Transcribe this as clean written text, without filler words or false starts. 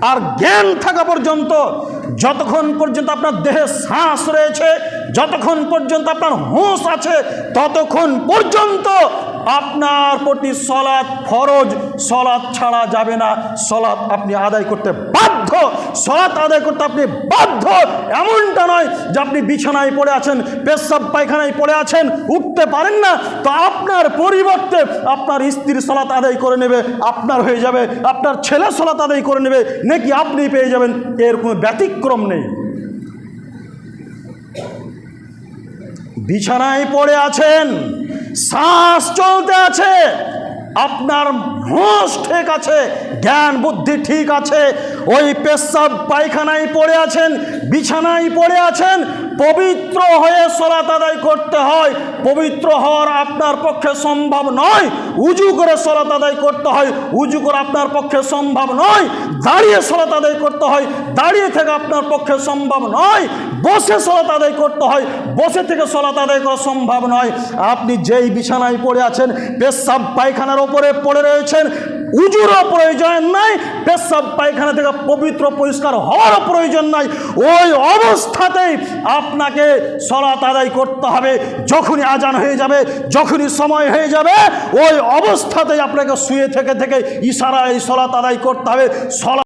আর জ্ঞান থাকা পর্যন্ত, যতক্ষণ পর্যন্ত আপনার দেহে শ্বাস রয়েছে, যতক্ষণ পর্যন্ত আপনার হুঁশ আছে, ততক্ষণ পর্যন্ত আপনার প্রতি সলাৎ ফরজ। সলাৎ ছাড়া যাবে না, সলাৎ আপনি আদায় করতে বাধ্য। সলাৎ আদায় করতে আপনি বাধ্য। এমনটা নয় যে আপনি বিছানায় পড়ে আছেন, পেশাব পায়খানায় পড়ে আছেন, উঠতে পারেন না, তো আপনার পরিবর্তে আপনার স্ত্রী সলাৎ আদায় করে নেবে, আপনার হয়ে যাবে, আপনার ছেলে সলাৎ আদায় করে নেবে, নাকি আপনি পেয়ে যাবেন, এর কোনো ব্যতিক্রম নেই। বিছানায় পড়ে আছেন, শ্বাস চলতে আছে, আপনার হুঁশ ঠিক আছে, জ্ঞান বুদ্ধি ঠিক আছে, ওই পেশাব পায়খানায় পড়ে আছেন, বিছানায় পড়ে আছেন, পবিত্র হয়ে সলাত আদায় করতে হয়। পবিত্র হওয়ার আপনার পক্ষে সম্ভব নয়, উজু করে সলাত আদায় করতে হয়। উজু করে আপনার পক্ষে সম্ভব নয়, দাঁড়িয়ে সলাত আদায় করতে হয়। দাঁড়িয়ে থেকে আপনার পক্ষে সম্ভব নয়, বসে সলাত আদায় করতে হয়। বসে থেকে সলাত আদায় করা সম্ভব নয়। আপনি যেই বিছানায় পড়ে আছেন, পেশাব পায়খানার ওপরে পড়ে রয়েছেন, উজুরও প্রয়োজন নাই, পেশাব পায়খানা থেকে পবিত্র পরিষ্কার হওয়ারও প্রয়োজন নাই। ওই অবস্থাতেই আপনাকে সলাত আদায় করতে হবে। যখনই আজান হয়ে যাবে, যখনই সময় হয়ে যাবে, ওই অবস্থাতেই আপনাকে শুয়ে থেকে ইশারায় সলাত আদায় করতে হবে।